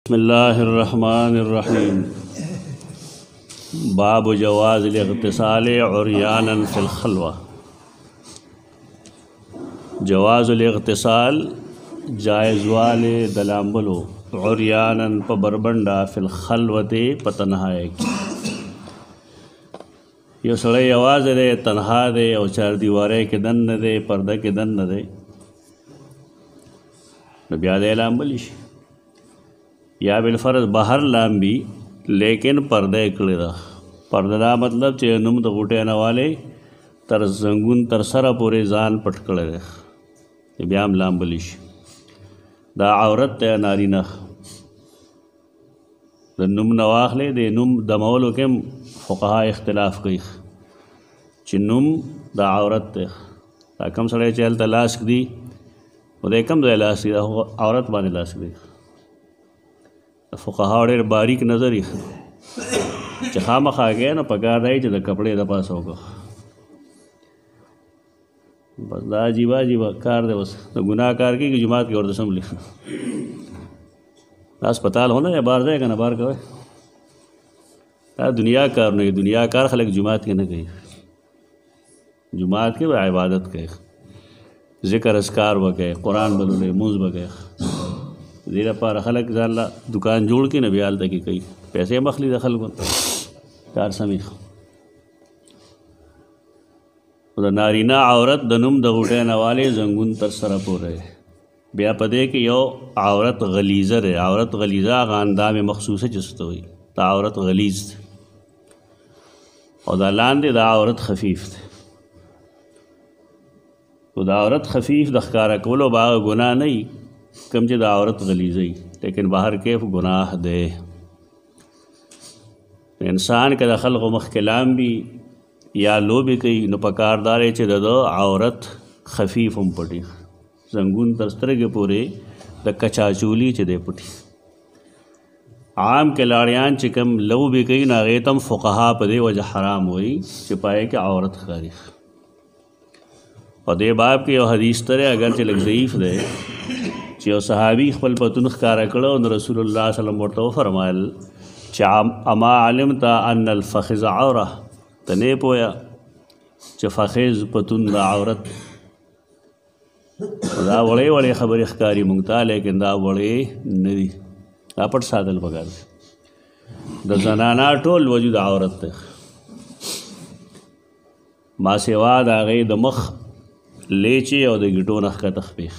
बिस्मिल्लाहिर्रहमानिर्रहीम। बाब जवाज़ इग़्तिसाल उर्यानन फ़िल ख़ल्वा। जवाज़ुल इग़्तिसाल जायज़ वाले दलाम्बलो उर्यानन प बरबंडा फ़िल ख़ल्वते प तन्हाई की। यो सड़े आवाज़ दे तन्हा दे और चार दीवारे के दन न दे पर्दा के दन न दे न ब्या दे लाम्बलिश या बिलफ़र्ज़ बाहर लाम्बी लेकिन पर्दे कड़े पर्दा मतलब चे नुम तो गुटे न वाले तर जंगुन तर सरा पूरे जान पट कड़े ब्याम लाम्बलिश दा औरत ते नारीना द नुम नवाखले दे नुम दमौलो के फ़ुक़हा इख्तिलाफ़ कई चे नुम दा औरत ते दा कम सड़े चल तलाश दी उदे कम दे लाश दी औरत बाने लाश दी फ़ुक़हा ढेर बारीक नज़र च खामखा गए न पकार रही च कपड़े द पास होगा बस दा जीवा जीवा कार दे बस तो गुनाह कार की जुमात की और दसम लिख अस्पताल होना या बाहर जाएगा ना बाहर का दुनिया कार नहीं दुनिया कार खलक जुमात के न गई जुमात के वह इबादत के ज़िक्र अस्कार वगैरह कुरान बलूले मूज़ वगैरह ज़ीरा पार खलक ज़ाला दुकान जोड़ के न ब्याल तक कई पैसे मखली दखल को कार समी उधर नारीना औरत दनुम दगुटे नवाले जंगुन तर सरप हो रहे ब्या पदे कि यो औरत गलीज़र है औरत गलीज़ा ख़ानदा में मखसूस है जिस तो हुई ता औरत गलीज़ और दालान दे दा औरत खफीफ थे दा औरत खफीफ दखकारा कोलो बाग गुनाह नहीं कम दा औरत गलीज़ई लेकिन बाहर के गुनाह दे इंसान के दखल को मख कलाम भी या लो भी कई न पकारदारे चे दो औरत खफीफ हम पटी जंगून तस्तर के पूरे द कचाचूली चे दे पटी आम के लाड़ियान चिकम लो भी कई नागेतम फ़ुक़हा पदे वजह हराम हुई चिपाए के औरत खारी और दे बाप के हदीस तरह अगर चलक ज़ईफ़ दे चे सहाबी खपल पतुन ख़ारा कड़ो न रसूलुल्लाह सल्लल्लाहु अलैहि वसल्लम फरमायल चा अमा आलिमता अन्नल फ़ख़िज़ औरा तने पोया च फ़ख़िज़ पतुन दा औरत दा वड़े वड़े खबर इख्कारी मुंगता लेकिन दा वड़े नदी दा पट सादल बगार द जनाना टोल वजूद औरत मा सेवा दा गई द मख लेचे और द गिटो नख का तखबीख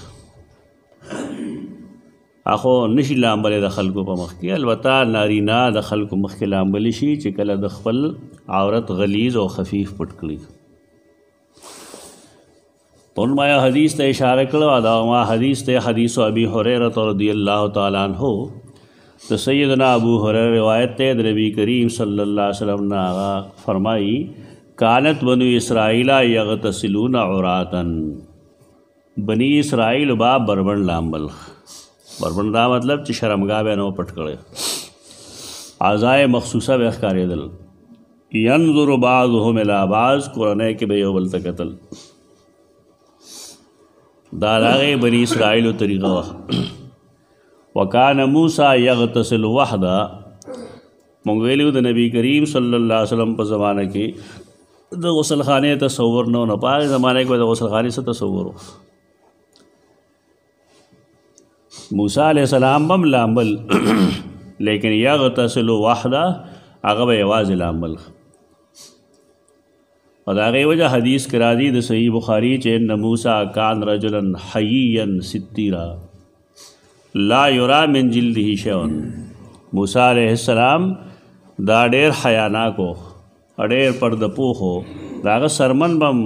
आखो नशी लाम्बले दखल को पमख की अलबत्ता नारीना दखल को मख के लाम्बलिशी चिकल दखल औरत गलीज़ और खफीफ पटकड़ी उनमाया हदीस ते इशारा करो अदावा हदीस ते हदीस अबी हुरैरा रज़ियल्लाहु तआला अन्हु तो सैयदना अबू हुरैरा रिवायत ते नबी करीम सल्लल्लाहु अलैहि वसल्लम ने फरमाई कानत बनु इसराइला यग़तसिलून औरातन बनी इसराइल बा बरबन लाम्बल बरबंदा मतलब च शर्मगाह बे नो पटकड़े आज़ाए मखसूसा बेख्कार दल यंजुर बाज़ुहुम इला बाज़ कुरान के बेयोबल तकतल दारागे बनी इसराइल तरीक़ा वकान मूसा यग़तसिल वहदा मंगवेली द नबी करीम सल्लल्लाहु अलैहि वसल्लम पर ज़माने की द गुसल खाने तसव्वुर न पाए ज़माने के द गुसल खाने से तसव्वुर मूसा अलैहिस्सलाम बम लाम्बल लेकिन यग़तसिल वहदा अगब आवाज़ लाम्बल और आगे वजह हदीस करा दी द सही बुखारी चेन मूसा कान रजुलन हय्यन सित्तीरा ला युरा मिन जिल्दिही शैउन मूसा अलैहिस्सलाम दा डेर हयाना को अडेर पर्दपो हो दाग सरमन बम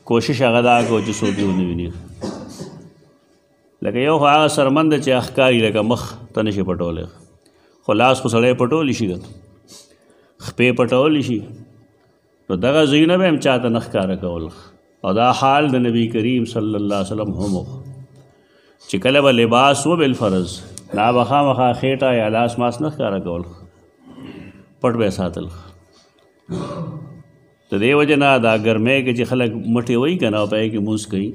कोशिश अगदा को जसोती उन्नी लगे यो ख़ा सरमंद चे अखकारी लगा मख तनशे पटोले खुलास को सड़े पटोलिशी खपे पटोलिशी तो दगा ज़ीनब हम चाहता नखकार कौल और दा हाल द नबी करीम सल्लल्लाहु अलैहि वसल्लम हमो चिकल ब लिबास वो बिलफ़र्ज़ ना बखा मखा खेटा या लास मास नखकार कौल पट बैसातल तो दे वजह ना दा गर्मे के च खलक मटे वही कहना पाए कि मूस कहीं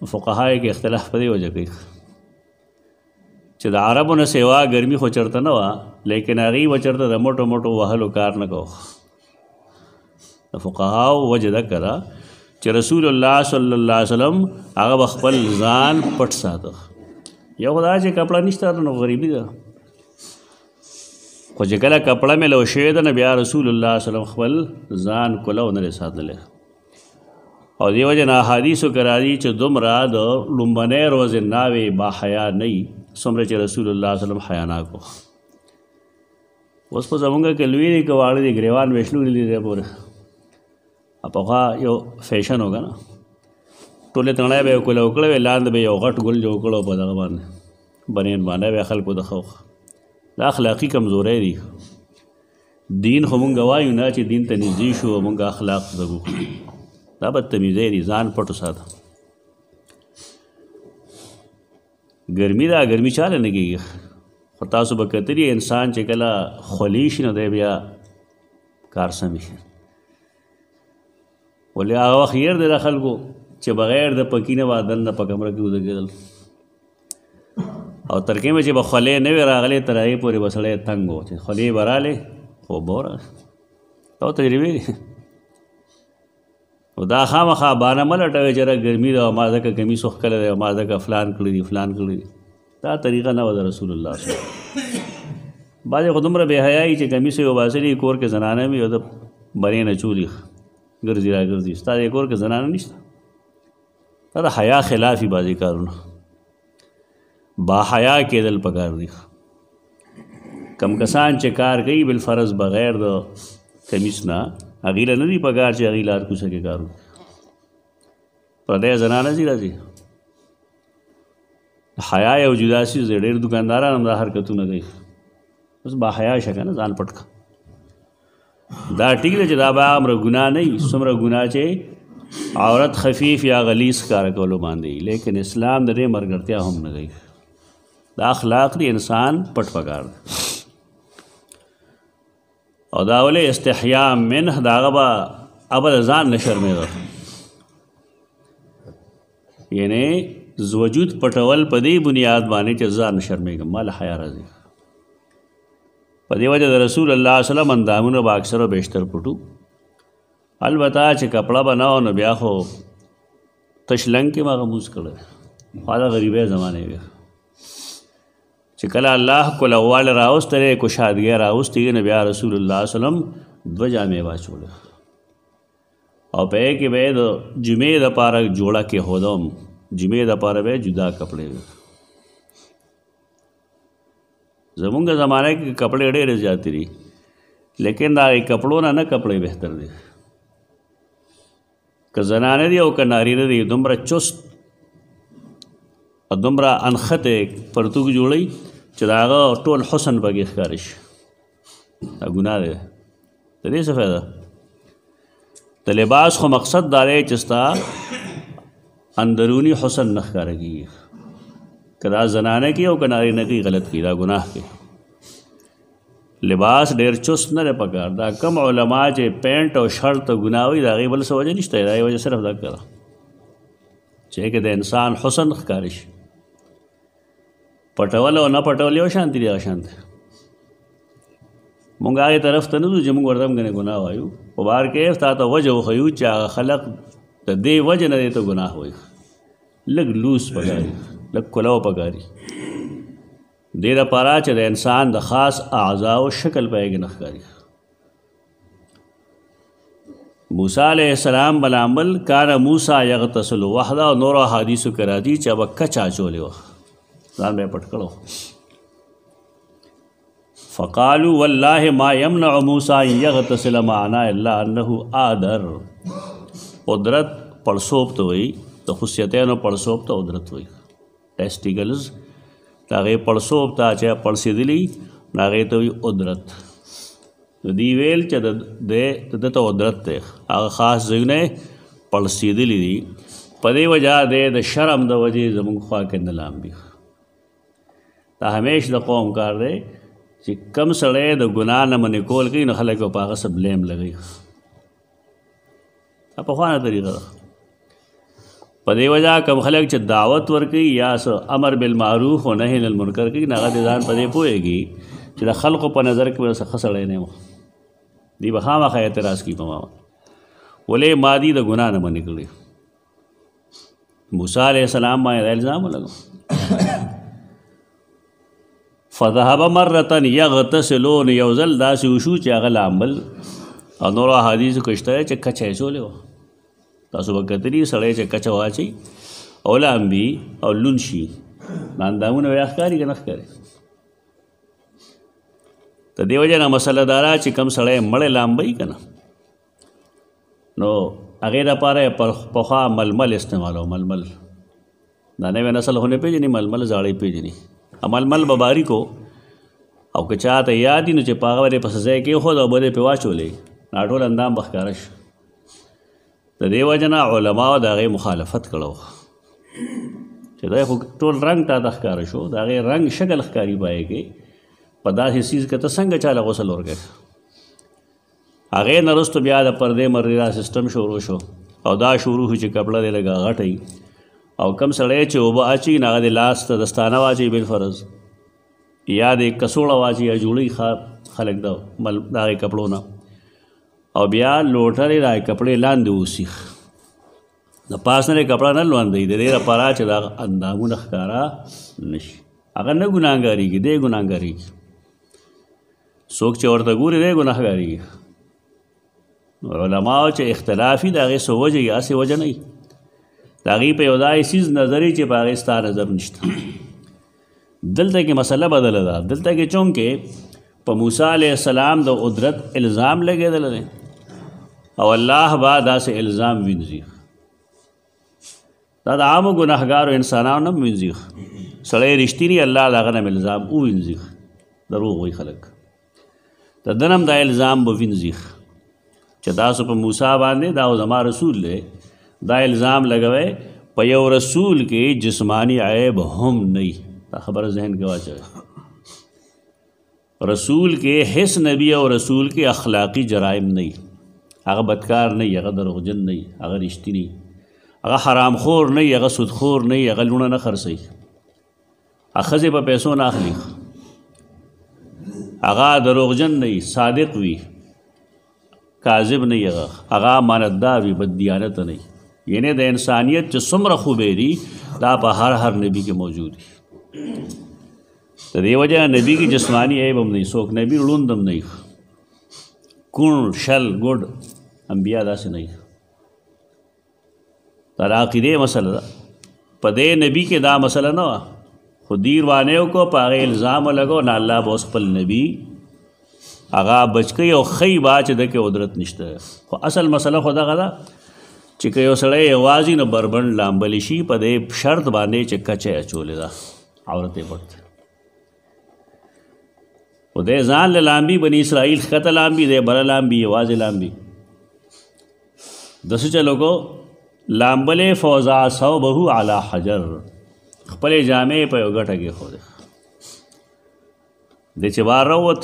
फ़ुक़हा के इख्तिलाफ़ पदे वजह कही چې د عربو نه سوا ګرمي خو چېرته نه وه لیکن هغوی به چېرته د موټو موټو وهلو کار نه کوه. د فقهاو وجه ده که ده چې رسول الله صلی الله علیه وسلم هغه به خپل ځان پټ ساته. یو خو دا چې کپړه نشته نو غریبي ده، خو چې کله کپړه میلو شوې ده نو بیا رسول الله صلی الله علیه وسلم خپل ځان کلو نه دی ساتلی. او دې وجه نه احادیثو کې راځي چې دومره د لومبنۍ ورځې ناوې با حیا نه وي څومره چې رسول الله صلی الله علیه وسلم حیاناک و. اوس په زمونږ کې لوی دی که واړه دی ګریوان ویشلولي دی پورې پخوا یو فیشن ہوگا نا ټولې تڼۍ به یې کوله وکړه وې لاندې به یو غټ ګل جوړ کړو په دغه باندې بنین باندې به خلکو د خوښ. دا اخلاقي کمزوری دي. دین خو مونږ وایو نه چې دین ته نږدې شو مونږ اخلاق زده کړو، دا بدتمیزۍ دي. ځان پټ وساته. ګرمي ده، ګرمي چاله نه کېږي. خو تاسو به کتلي انسان چې کله خولي شي نو دی بیا کار سمي شي. ولې هغه وخت هیر دی د خلکو چې بغیر د پکي نه به دننه په کمره کې وده کېدل او تر کې به چې به خولۍ نه وې راغلې تر هغې پورې به سړی تنګ و چې خولۍ به رالې خو به ورغلې. دا تجربې دي. نو دا خامخا بانه مه لټوئ چې یاره ګرمي ده او ما ځکه کمیس وښکلی دی او ما ځکه فلان کړي دي فلان کړي دي. دا طریقه نه وه د رسول الله صلی الله علیه وسلم. بعضې خو دومره بې حیایي چې کمیس یې وباسلي کور کې زنانه وي او د برې نه چولي ګرځي را ګرځي. ستا دې کور کې زنانه نشته. دا د حیا خلاف وي بعضې کارونه. با حیا کېدل پکار دي. کم کسان چې کار کوي بالفرض بغیر د کمیس نه هغې له نه دي پکار چې هغې لار کوڅه کې کار وکړي. پردی زنانه ځي راځي. حیا یو جدا څیز دی. ډېر دکانداران هم دا حرکتونه کوي. بس با حیا شه که نه ځان پټ کړه. دا ټیک دی چې دا به امر ګناه نه وي. څومره ګناه چې عورت خفیف یا غلیظ ښکاره کولو باندې لیکن اسلام د دې مرګرتیا هم نه کوي. دا اخلاق دی. انسان پټ پکار دی. او دا ولې استحیا منه د هغه به ابد ځان نه شرمېده. یعنې وجود پټول په دې بنیاد باندې چې ځان نه شرمېږم ما له حیا راځي. په دې وجه د رسول الله صلی الله علیه وسلم اندامونه به اکثر و بیشتر پټو. البته چې کپړه به نه و نو بیا خو تش لنګ کې ما غموز کړی. خو دا غریبۍ زمانې وې چې کله الله کلهواله راوستلی کشادګۍ راوستې نو بیا رسول الله صلی الله علیه وسلم 2 جامې واچولې او په هغې کې به یې د جمعې دپاره جوړه کېښودم. جمعې دپاره به یې جدا کپړې وې. زمونږ زمانه کې کپړې ډېرې زیاتې دي لیکن د هغې کپړو نه کپړې بهتر دي. که زنانه دي او که نارینه دي دومره چست او دومره انخته پرتوګ جوړوي چې د هغه ټول حسن پکې ښکاره شي. دا ګناه دی. د دې څه فایده؟ د لباس خو مقصد دا دی چې ستا اندروني حسن نه ښکاره کېږي. که دا زنانه کې او که نارینه کې غلط کړي دا ګناه کوي. لباس ډېر چست نه دی پکار. دا کم علما چې پینټ او شرط ته ګناه وایي د هغې بل څه وجه نشته. د هغې وجه صرف دغه ده چې کې د انسان حسن ښکاره شي. پټول او نه پټول یو شان دي. هغه شان دی. مونږ هغې طرف ته نه ځو چې مونږ ورته هم ګنې ګناه وایو. په بار کې تا ته وجه وښیو چې هغه خلق د دې وجه نه دی ته ګناه وایي. لږ لوس پکاري لږ کلو پکاري. دې دپاره چې د انسان د خاص اعضاو شکل په هغې نه ښکاري. موسی علیه السلام بلامل کان موسی یغتسل وحده او نورو احادیثو کې راځي چې هغه کچ اچولی وه ځان به یې پټ کړو. فقالوا والله ما يمنع موسی ان یغتسل معنا الا انه آدر. قدرت پړسوب ته وایي. د خصوصیتینو پړسوب ته قدرت وایي. ټیسټیکلز د هغې پړسوب ته چې پړسېدلي نو هغې ته وایي قدرت. نو دوی ویل چې د ده ته قدرت دی. هغه خاص ځایونه یې پړسېدلي دي. په دې وجه دی د شرم د وجې زموږ خوا کې نه لامبي. دا همیش د قوم کار دی چې کم سړی د ګناه نه منې کول کوي نو خلک به په هغه څه بلیم لګوي. دا پخوانه طریقه ده. په دې وجه کم خلک چې دعوت ورکوي یا امر بالمعروف او نهي عن المنکر کوي هغه د ځان په دې پوهېږي چې د خلقو په نظر کې به ښه سړی نه یم دی به خامخا اعتراض کوي په ما ولې ما دي د ګناه نه منې کړی موسی علیه السلام باندې دا الزام ولګو فذهب مرة یغتسلون یو ځل داسې وشو چې هغه لامبل او نورو احادیثو کې شته چې کچه یې اچولی وه تاسو به کتلي سړی چې کچه واچوي او لامبي او لوند شي دا اندامونه بیا ښکاري که نه ښکاري د دې وجې نه مسله دا ده چې کوم سړی مړی لامبوي که نه نو هغې دپاره یې پخوا ململ استعمالو ململ دا نوی نسل خو نه پېژني ململ زاړی پېژني ململ به باریکو او که چاته یاد وي نو چې په هغه به یې په ځای کېښود او به یې پرې واچولې دا ټول اندام به ښکاره شي د دې وجه نه علماو د هغې مخالفت کړی چې دی خو ټول رنګ تا ته ښکاره شو د هغې رنګ شکل ښکاري پای کې په داسې څیز کې ته څنګه چاله غسل ورکوې هغې نه وروسته بیا د پردې مردې دا سسټم شروع شو او دا شروع شو چې کپړه دې لږه غټوي او کم سړی چې اوبه اچوي نو هغه د لاس ته دستانه واچوي بالفرض یا د کڅوړه واچوي یا جوړوي خلک د هغې کپړو نه او بیا لوټه دی د هغې کپړې لاندې اوسي د پاس نه کپړه نه لوندوي د دې لپاره چې دا اندامونه ښکاره نه شي هغه نه ګناهګارېږي دی ګناهګارېږي څوک چې ورته ګوري دی ګناهګارېږي علماو چې اختلافي د هغې څه وجه یا هسې وجه نه وي د هغې په یو داسې څیز نظر وي چې په هغې ستا نظر نشته دلته کې مسله بدله ده دلته کې چونکې په موسی علیه السلام د قدرت الزام لګېدلی دی او الله به داسې الزام وینځي دا د عامو ګناهګارو انسانانو نه هم وینځي سړی رښتینی الله د هغه نه الزام ووینځي دروغ وایي خلک د ده نه هم دا الزام به وینځي چې تاسو په موسی باندې دا زما رسول دی دا الزام لګوئ په یو رسول کې جسمانی عیب هم نه دا خبره ذهن کې واچوئ رسول کې هیڅ نبی او رسول کې اخلاقی جرائم نه هغه بدکار نه هغه دروغجن نه هغه رښتینی هغه حرام خور نه هغه سودخور نه هغه لونه نه خرڅوي هغه ښځې په پیسو نه اخلي هغه دروغجن نه صادق وي کاذب نه هغه امانتدار وي بددیانت نه یعنی د انسانیت چې څومره خوبې دي دا په هر نبی کې موجود دي د دې وجه نبی کې جسمانی عیب هم نه څوک نبی ړوند هم نه کوڼ شل ګوډ انبیا داسې نه دا د عقیدې مسله ده په دې نبی کې دا مسله نه وه خو دیر وانیو کو په هغې الزام ولګو نه الله به اوس خپل نبی هغه بچ کوي او ښیي به چې ده کې قدرت نشته خو اصل مسله خو دغه ده چې که یو سړی یوازې نه بربنډ لامبلی شي په دې شرط باندې چې کچه یې اچولې ده عورت یې پټ خو دی ځان له لامبي بني اسرائیل ښکته لامبي دی بله لامبي یوازې لامبي داسې چلو کو لامبلې فوضا ثوبه علی حجر خپلې جامې په یو ګټه کېښودې دی چې بار راووت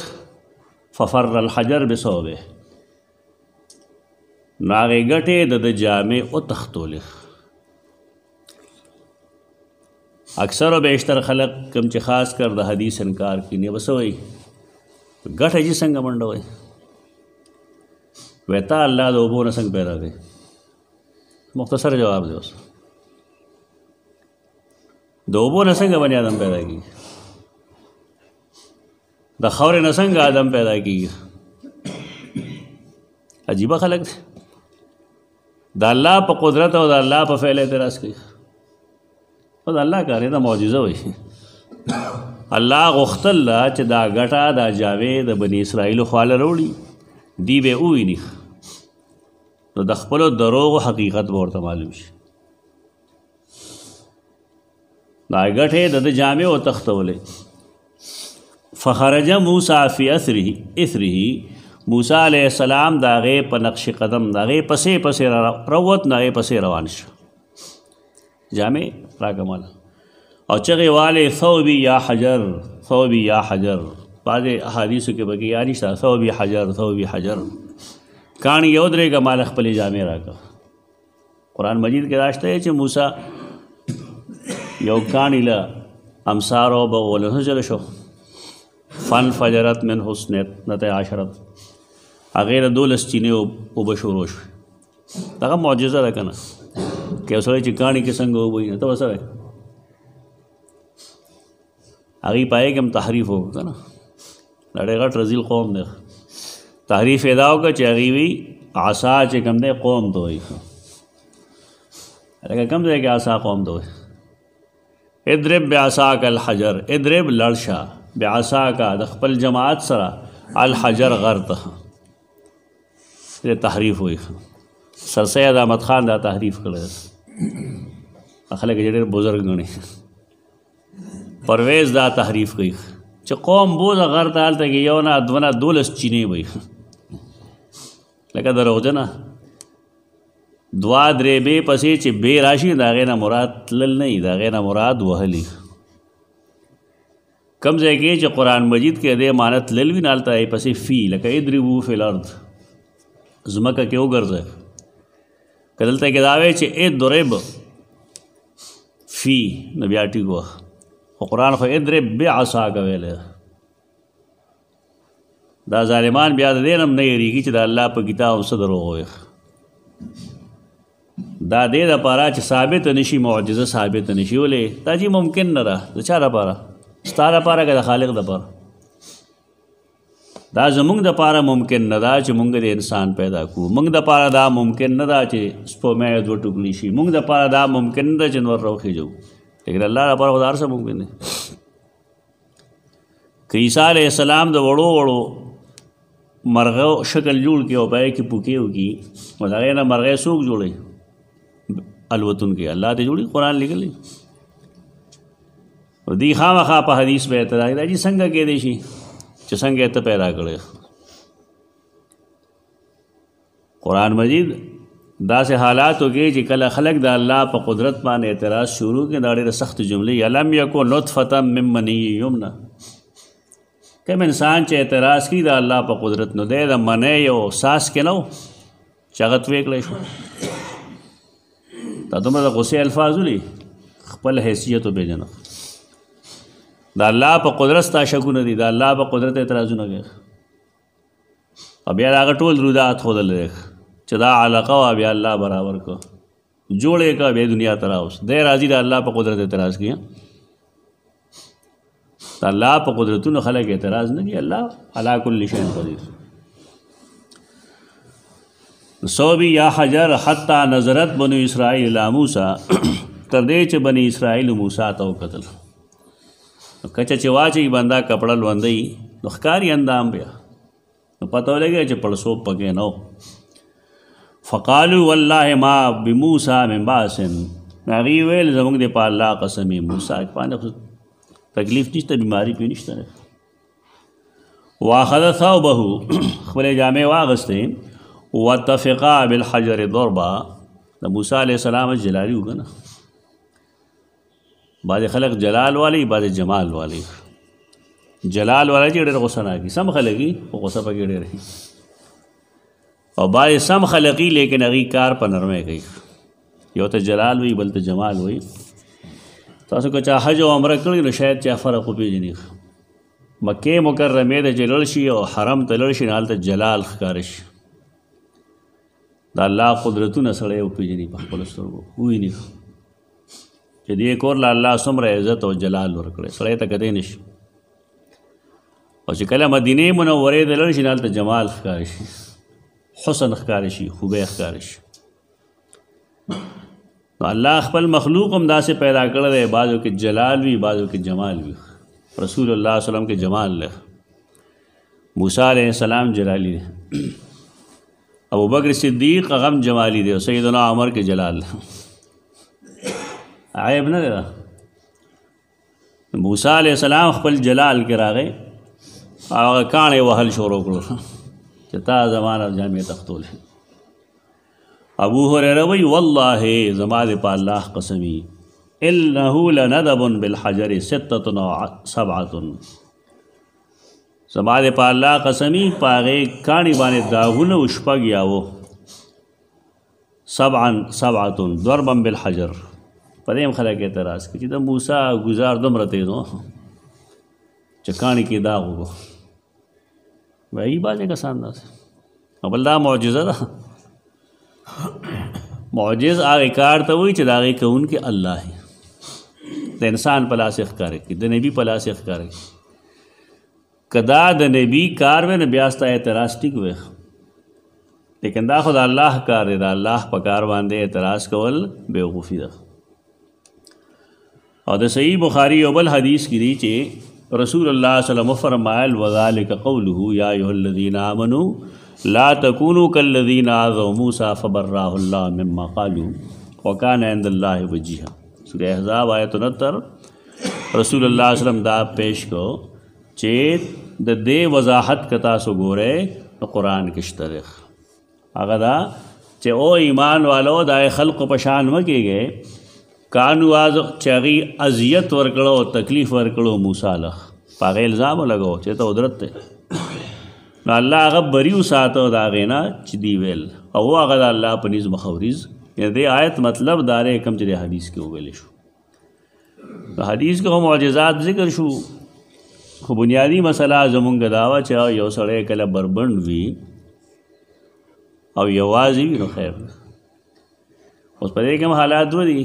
ففر الحجر بثوبه نو هغې ګټې د جامې وتښتولې اکثر و بیشتر خلق کم چې خاص کر د حدیث انکار کینی بس وایي ګټه چې څنګه منډه وایي وایي تا الله د اوبو نه څنګه پیدا کوي مختصر جواب دی اوس د اوبو نه څنګه بني آدم پیدا کېږي د خاورې نه څنګه آدم پیدا کېږي عجیبه خلک دی د الله په قدرت او د الله په فعل اعتراض کوي او د الله کار دا معجزه وایي الله غوښتل چې دا ګټه دا جامې د بني اسرائیلو خواله راوړي دی به وویني نو د خپلو دروغو حقیقت به ورته معلوم شي دا ګټې د جامې وتښتولې فخرج موسی فی اثره موسی علیہ السلام دا غې په نقش قدم دا غې پسې پسې روت نه غې پسې روان شو جامې راکمل او چغې والے ثوبی یا حجر ثوبی یا حجر بعض احادیثو کې بګي یاري شته ثوبی حجر ثوبی حجر کاڼي یو درېږه مال خپلې جامې راکړه قرآن مجید کې راشته چې موسی یو کاڼي له امسار او بغولنه جل شو فن فجرت من حسنت عشرت هغې له 12 چینې اوبه شروع شوې. دغه معجزه ده که نه که یو سړی چې کاڼي کې څنګه اوبه وي نو ته به څه وایې هغې په هغې کې هم تحریف وکړه که نه دا ډېر غټ رذیل قوم دی. تحریف یې دا وکړه چې هغې وي عصا چې کوم دی قوم ته وایي لکه کوم ځای کې عصا قوم ته وایي اضرب بعصاک الحجر اضرب لړشه بعصاکا د خپل جماعت سره الحجر غر ته تحریف وایي. سر سید احمد خان دا تحریف کړی خلک یې ډېر بزرګ ګڼي. پرویز دا تحریف کوي چې قوم بوزه غر ته هلته کې یو نه دوه نه 12 چینې وایي لکه دروغجنه 2 درې بې پسې چې بې راشي د هغې نه مراد تلل نه وي د هغې نه مراد وهلي. کم ځای کې چې قرآن مجید کې دې معنی تلل وي نه هلته یې پسې فی لکه اضربو فی الارض ځمکه کې وګرځئ. که دلته کې دا وایي چې اضرب فی نو بیا ټیک وه خو قرآن خو اضرب بعصاک ویلی دا ظالمان بیا د دې نه هم نه یېرېږي چې د الله په کتاب څه دروغ وایي. دا دې دپاره چې ثابت نشي معجزه ثابت نشي ولې دا چې ممکن نه ده د چا دپاره ستا دپاره که د خالق دپاره دا زمونږ دپاره ممکن نه ده چې مونږ د انسان پیدا کړو. مونږ دپاره دا ممکن نه ده چې سپوږمۍ 2 ټوکړي شي. مونږ دپاره دا ممکن نه ده چې نور راوخېږو لیکن الله دپاره خو دا هر څه ممکن دی. که عیسی علیه السلام د وړو وړو مرغو شکل جوړ کړي او په هغې کې پوکې وکړي نو د هغې نه مرغۍ څوک جوړوي الوتونکي الله ته جوړي قرآن لیکلی. دی خامخا په حدیث به اعتراض دا چې څنګه کېدی شي چې څنګه یې ته پیدا کړی. قرآن مجید داسې حالاتو کې چې کله خلک د الله په قدرت باندې اعتراض شروع کړي دا ډېرې سخت جملې الم یکن نطفة من منی یمنی کوم انسان چې اعتراض کړي د الله په قدرت نو دی د منی یو ساس کې نه و چې هغه توی کړی شو. دا دومره د غصې الفاظ ولي خپل حیثیت وپېژنه. د الله په قدرت ستا شکونه دي د الله په قدرت اعتراضونه کوي او بیا د هغه ټول رودات ښودلی دی چې دا علاقه وه بیا الله برابر کړه جوړ یې کړه بیا دنیا ته راوست دی راځي د الله په قدرت اعتراض کوي. د الله په قدرتونو خلک اعتراض نه کوي. الله علی کل شیء قدیر. صوبی یا حجر حتی نظرت بنو اسرائیل الی موسی تر دې چې بني اسرائیل موسی ته وکتل کچه چې واچوي بنده کپړه لوندوي نو ښکاري اندام بیا نو پته ولګي چې پړسوب پکې نه و. فقالو والله ما بموسی من باس هغې ویل زموږ د په الله قسم یې موسی باندې تکلیف نشته بیماري پې نشته. واخذ ثوبه خپلې جامې واغستې واتفقا بالحجر ضربا د موسی علیه السلام جلالي وکړه نه بعضې خلق جلال والی بعضې جمال والی. جلال والی چې ډېر غصه نه کي سم خلق وي خو غصه پکې ډېر وي او بعضې سم خلق وي لیکن هغې کار په نرمۍ کوي. یو ته جلال وي بل ته جمال وي. تاسو که چا حج او عمره کړي نو شاید چا فرق وپېژني. مکې مکرمې ته چې لړ شي او حرم ته لړ شي نو هلته جلال ښکاره شي. د الله قدرتونه سړی وپېژني په خپلو سترګو وویني چې دې کور له الله څومره عزت او جلال ورکړی سړی ته کتی نه شي. او چې کله مدینې منورې ته لاړ شي نو هلته جمال ښکاره شي حسن ښکاره شي خوبۍ ښکاره شي. نو الله خپل مخلوق هم داسې پیدا کړی دی بعضو کې جلال وي بعضو کې جمال وي. رسول الله صلی وسلم کې جمال دی موسی علیه السلام جلالی دی ابو بکر صدیق غم جمالی دی سیدنا عمر کې جلال عیب نه دی. موسی علیه السلام خپل جلال کې راغی او هغه کاڼې وهل شروع کړو چې تا زمانه جامې تختول. ابو هریره وی والله زما دې په الله قسمی انه لندب بالحجر 6 و 7 زما دې په الله قسمی په هغې کاڼي باندې داغونه و شپږ یاوه सबअतुन ضربا بالحجر پدې هم خلک اعتراض کوي چې د موسی گزار دومره تیز و چې کاڼي کې داغ وګو وایي بعضې کسان داسې بل دا معجزه ده معجز هغې کار ته وایي چې د هغې کوونکي الله د انسان په لاس یې ښکاره کړي د نبي په لاس یې ښکاره کړي که دا د نبي کار وی نو بیا ستا اعتراض ټیک وی لیکن دا خو د الله کار دی د الله په کار باندې اعتراض کول بیوقوفي ده او د صحیح بخاری یو بل حدیث کې دی چې رسول الله صلی الله علیه وسلم فرمایل وذلک قوله یا ایها الذین آمنوا لا تکونوا کالذین آذوا موسی فبرأه الله مما قالوا وکان عند الله وجیها سورہ احزاب آیت 69 رسول الله صلی الله علیه وسلم دا پیش کو چې د دې وضاحت کتا سو ګوره قرآن کې شته هغه دا چې او ایمان والو د خلق په شان مکیږي کانو از چغی اذیت ورکړو تکلیف ورکړو موسی له پاغه الزام لګو چې ته قدرت ته نو الله هغه بریو ساتو دا غینا چې دی ویل او هغه د الله په نيز مخوريز دې آیت مطلب دارې کم چې حدیث کې ویل شو حدیث کې معجزات ذکر شو خو بنیادی مسله زمونږ داوا چې یو سړی کله بربند وي او یوازې وي نو خیر اوس په دې کې حالات ودی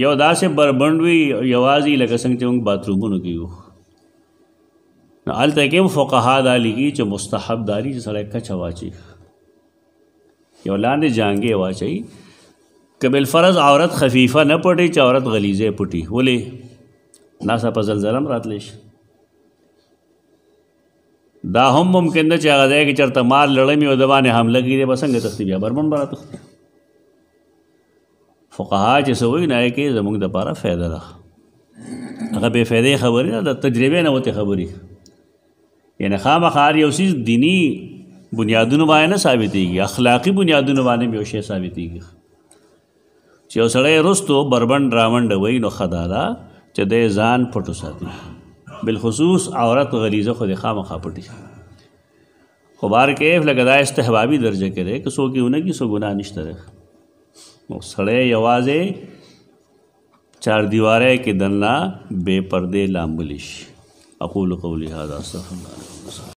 یو داسې بربند وي یوازې لکه څنګه چې موږ باترومونو کې یو نو هلته کې هم فقها دا لیکي چې مستحب داري چې سړی کچ واچي یو لاندې جانګې واچي که بالفرض عورت خفیفه نه پټي چې عورت غلیظه پټي ولې ناسا په زلزلم راتلی شي دا هم ممکن ده چې هغه ځای کې چېرته مار لړمي او د باندې حمله کړي به څنګه تښتي بیا بربند به راتښتي فقها چې څه وایي نه کې زموږ دپاره فایده ده هغه بې فایدې خبرې نه د تجربې نه وتې خبرې یعنې خامخا هر یو څیز دیني بنیادونو باندې نه ثابتېږي اخلاقي بنیادونو باندې هم یو شی ثابتېږي چې یو سړی رستو بربند رامنډه وایي نو ښه دا ده چې دی ځان پټو ساتي بالخصوص عورت غلیظه خو د خامخا پټي خو بار کیف لکه دا استحبابي درجه کې دی که څوک یې ونه کړي څو ګناه نشته دی سړی یوازې چار دیواره کې دننه بے پردے لامبلی شي اقول قولی هذا استغفر الله